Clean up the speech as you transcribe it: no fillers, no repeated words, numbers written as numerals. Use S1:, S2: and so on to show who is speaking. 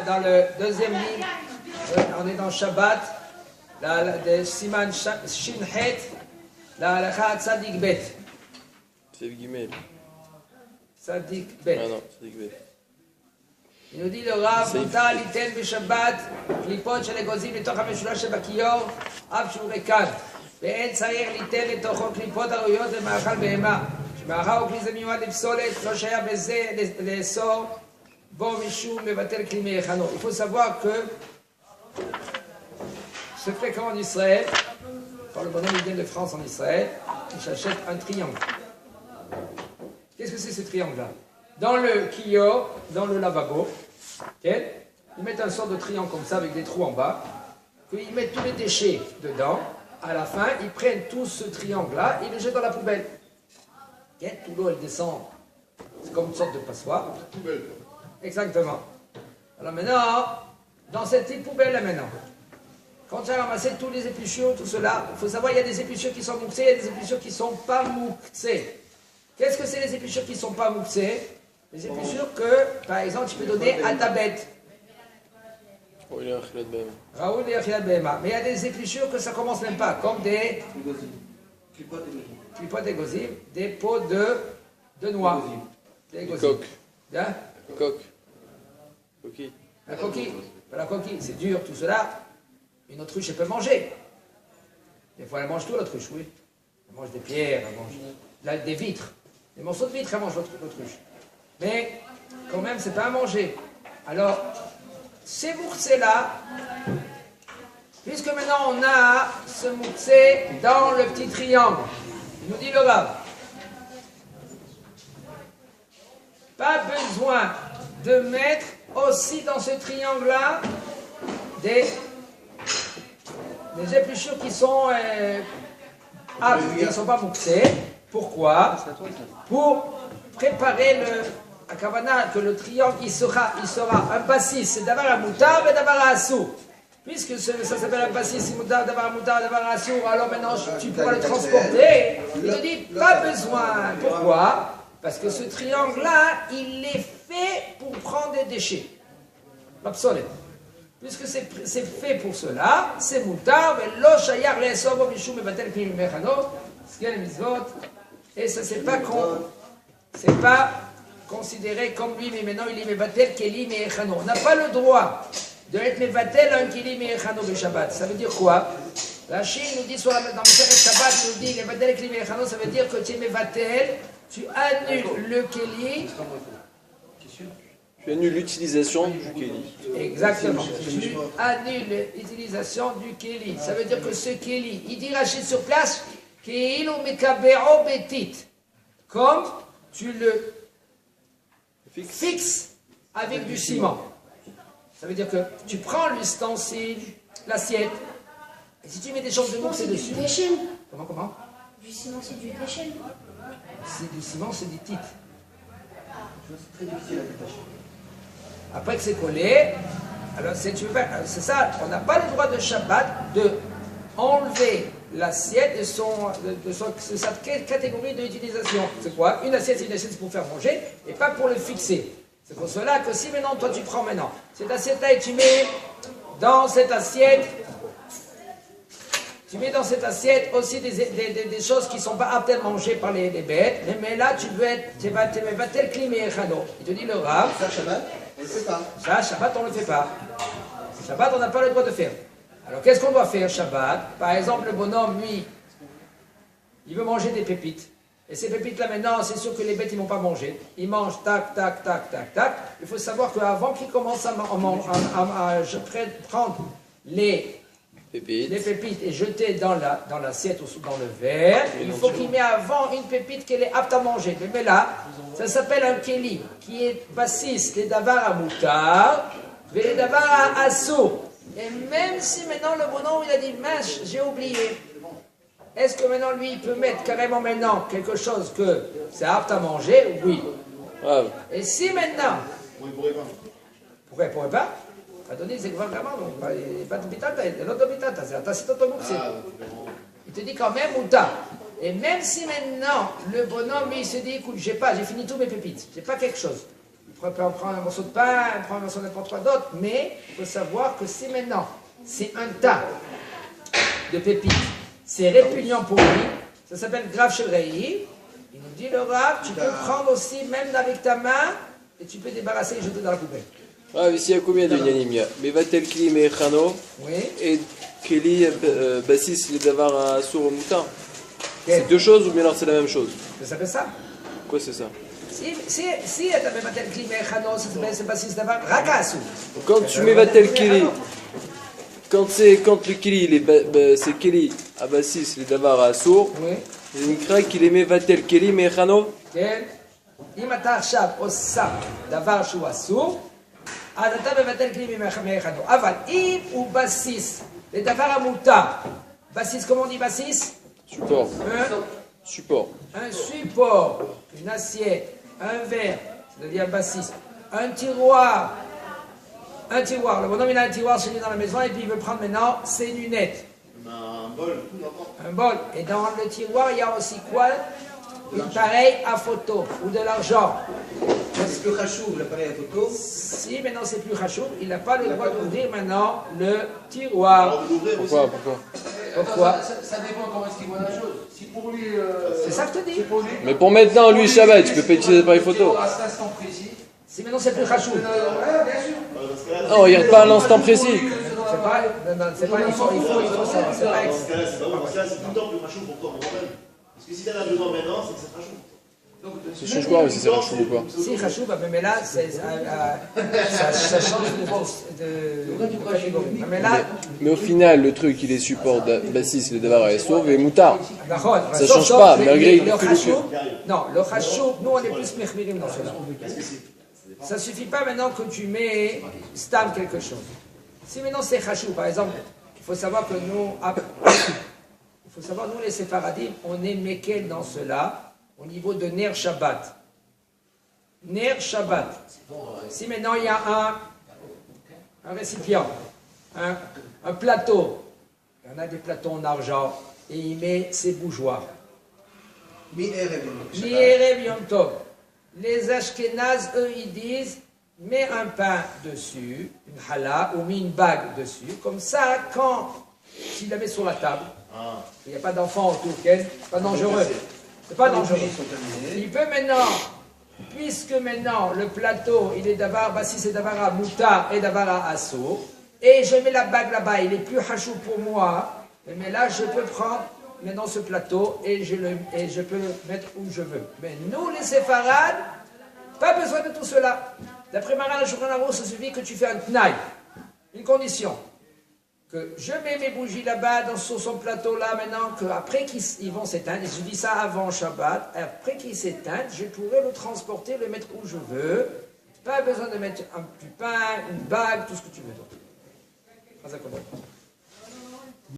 S1: Dans le deuxième livre, on est dans Shabbat, de Siman Shinhet, la halakha Tzadik Bet.
S2: C'est Gimel.
S1: Tzadik Bet.
S2: Ah non, Tzadik Bet.
S1: Il nous dit le Rav, Mutar Liten B'Shabbat, Klipot Shel Egozim לתוך המשולש שבכיור, אף שהוא ריקן. ואין צריך ליתן לתוכו קליפות הראויות למאכל בהמה. שמאכל הוא כלי זה מיועד לפסולת, לא שהיה בזה לאסור. Bon, Michou, mais va-t-elle climer Chano. Il faut savoir que ce fréquent en Israël, par le bonhomme qui vient de France en Israël, il s'achète un triangle. Qu'est-ce que c'est ce triangle-là? Dans le kiyor, dans le lavabo, ils mettent un sort de triangle comme ça avec des trous en bas, qu'ils mettent tous les déchets dedans. À la fin, ils prennent tout ce triangle-là et le jettent dans la poubelle. Tout l'eau, elle descend. C'est comme une sorte de passoire. Exactement. Alors maintenant, dans cette petite poubelle là maintenant, quand tu as ramassé tous les épluchures, tout cela, il faut savoir il y a des épluchures qui sont mouxées, il y a des épluchures qui ne sont pas mouxées. Qu'est-ce que c'est les épluchures qui ne sont pas mouxées? Les épluchures que, par exemple, tu peux donner à ta bête. Raoul et Achilat Behema. Mais il y a des épluchures que ça ne commence même pas, comme des clipotes d'égozim, des pots de noix. Des
S2: coques.
S1: Hein?
S2: Coque. Coquille.
S1: La coquille. La coquille, c'est dur, tout cela. Une autruche, elle peut manger. Des fois, elle mange tout, l'autruche, oui. Elle mange des pierres, elle mange des vitres. Des morceaux de vitres, elle mange l'autruche. Mais, quand même, c'est pas à manger. Alors, ces mouxés-là, puisque maintenant on a ce mouxé dans le petit triangle, il nous dit le Rav, pas besoin de mettre aussi dans ce triangle-là des épluchures qui sont qui ne sont pas mouxées. Pourquoi? Pour préparer la kavana, que le triangle il sera un passis, c'est d'avoir un moutar et d'avoir un assou. Puisque ça s'appelle un passis, c'est moutar, d'avoir un assou, alors maintenant tu pourras le transporter. Il te dit pas besoin. Pourquoi? Parce que ce triangle-là, il est fait pour prendre des déchets. L'obsolète. Puisque c'est fait pour cela, c'est moutar, et ça c'est pas considéré comme lui, mais maintenant il est mevatel keli me'echano. On n'a pas le droit de être mevatel un keli me'echano de Shabbat. Ça veut dire quoi? La Chine nous dit dans le Shabbat, nous dit mevatel keli me'echano, ça veut dire que tu es mevatel. Tu annules le kéli.
S2: Tu annules l'utilisation du kéli. Exactement.
S1: Tu annules l'utilisation du kéli. Ça veut dire que ce kéli, il dit Rachid sur place, kéli ou mekabero betit. Comme tu le fixes avec du ciment. Ça veut dire que tu prends l'ustensile, l'assiette, et si tu mets des choses de mousse dessus. Comment?
S3: Du ciment, c'est du déchet.
S1: C'est du ciment, c'est du titre. C'est très difficile à détacher. Après que c'est collé, alors c'est ça, on n'a pas le droit de Shabbat de enlever l'assiette de sa catégorie d'utilisation. C'est quoi? Une assiette, c'est une assiette pour faire manger et pas pour le fixer. C'est pour cela que si maintenant, toi tu prends maintenant cette assiette-là et tu mets dans cette assiette. Tu mets dans cette assiette aussi des choses qui ne sont pas aptes à manger par les bêtes, mais là tu vas tel climer Chano. Il te dit le Rav.
S4: Ça, Shabbat, on ne le fait pas.
S1: Ça, Shabbat, on ne le fait pas. Shabbat, on n'a pas le droit de faire. Alors qu'est-ce qu'on doit faire Shabbat? Par exemple, le bonhomme, lui, il veut manger des pépites. Et ces pépites-là, maintenant, c'est sûr que les bêtes, ils ne vont pas manger. Ils mangent tac, tac, tac, tac, tac. Il faut savoir qu'avant qu'ils commencent à prendre les pépites et jeter dans l'assiette ou dans le verre, il faut qu'il mette avant une pépite qu'elle est apte à manger. Mais là, ça s'appelle un kéli, qui est bassis, les davar à moutar, les davar à assou. Et même si maintenant le bonhomme, il a dit, mince, j'ai oublié. Est-ce que maintenant lui, il peut mettre carrément maintenant quelque chose que c'est apte à manger? Oui. Et si maintenant... Pourquoi il ne pourrait pas? Adonis, c'est vraiment, pas de bitata, l'autre bitata, c'est la tasse d'automobile. Il te dit quand même, Mouta. Et même si maintenant, le bonhomme, il se dit, écoute, j'ai fini tous mes pépites, j'ai pas quelque chose. On peut en prendre un morceau de pain, prendre un morceau de n'importe quoi d'autre, mais il faut savoir que si maintenant c'est un tas de pépites, c'est répugnant pour lui, ça s'appelle grave chez le Reï. Il nous dit le Rav, tu peux prendre aussi, même avec ta main, et tu peux débarrasser et jeter dans la poubelle.
S2: Ah, ici il y a combien de Yanim? Il y a Mevatel Kli Mechano et Keli Bassis les Davar Sour Moutin. C'est deux choses ou bien alors c'est la même chose?
S1: Ça s'appelle ça.
S2: Quoi c'est ça?
S1: Si tu as Mevatel Kli Mechano, c'est Bassis Davar Rakasu.
S2: Quand tu Mevatel Kli, quand le Keli c'est Keli à Bassis les Davar Sour, c'est une craque qu'il aimait Vatel Keli Mechano.
S1: אם אתה עכשיו עושה דבר שהוא אסור, אז אתה מבטל כלי מאחד. אבל אם הוא בסיס לדבר המותר, בסיס, comment on dit בסיס?
S2: Support. Support.
S1: Un support, une assiette, un verre, c'est-à-dire basice, un tiroir. Le bonhomme il a un tiroir chez lui dans la maison et puis il veut prendre maintenant ses lunettes.
S4: Un bol.
S1: Un bol. Et dans le tiroir il y a aussi quoi? Une appareil à photo ou de l'argent.
S4: C'est plus Khashoub, l'appareil à photo.
S1: Si maintenant c'est plus Khashoub, il n'a pas le droit d'ouvrir maintenant le tiroir.
S2: Pourquoi?
S1: Pourquoi?
S5: Ça dépend comment est-ce qu'il voit la chose. Si pour lui.
S1: C'est ça que je te dis.
S2: Mais pour maintenant, lui, Shabbat, tu peux pas utiliser l'appareil photo.
S5: À cet instant précis.
S1: Si maintenant c'est plus Khashoub.
S2: Non, regarde pas à l'instant précis.
S1: C'est pas. Non, c'est pas. Il faut savoir. C'est pas.
S4: Dans ce cas-là, c'est tout le temps plus Khashoub pour toi, mon problème. Parce que si t'en as besoin maintenant, c'est que c'est Khashoub.
S2: Ça change quoi si c'est Khashoub ou pas?
S1: Si Khashoub, mais là, ça change de catégorie. Mais là.
S2: Mais au final, le truc, il est support Bassis, le Davar et Sauve et Moutard. Ça change pas, malgré
S1: le Khashoub. Non, le Khashoub, nous on est plus mechmirim dans cela. Ça suffit pas maintenant que tu mets stam quelque chose. Si maintenant c'est Khashoub, par exemple, il faut savoir que nous. Il faut savoir, nous les séparadim, on est Mekel dans cela, au niveau de Ner Shabbat. Ner Shabbat. Si maintenant il y a un récipient, un plateau, il y en a des plateaux en argent, et il met ses bougeoirs. Mi-Erev Yom Tov. Les Ashkenaz, eux, ils disent, mets un pain dessus, une challah, ou mets une bague dessus, comme ça, quand tu la mets sur la table, il n'y a pas d'enfant autour, c'est pas dangereux. C'est pas dangereux. Il peut maintenant, puisque maintenant le plateau, il est d'abord, si c'est d'abord à Mouta et d'abord à Assour, et je mets la bague là-bas, il est plus hachou pour moi, mais là je peux prendre maintenant ce plateau et je peux le mettre où je veux. Mais nous les séfarades, pas besoin de tout cela. D'après Maran Shulchan Aruch, ça suffit que tu fais un tnaï, une condition. Que je mets mes bougies là-bas, sur son plateau là, maintenant, qu'après qu'ils vont s'éteindre, et je dis ça avant Shabbat, après qu'ils s'éteignent, je pourrai le transporter, le mettre où je veux. Pas besoin de mettre du pain, une bague, tout ce que tu veux.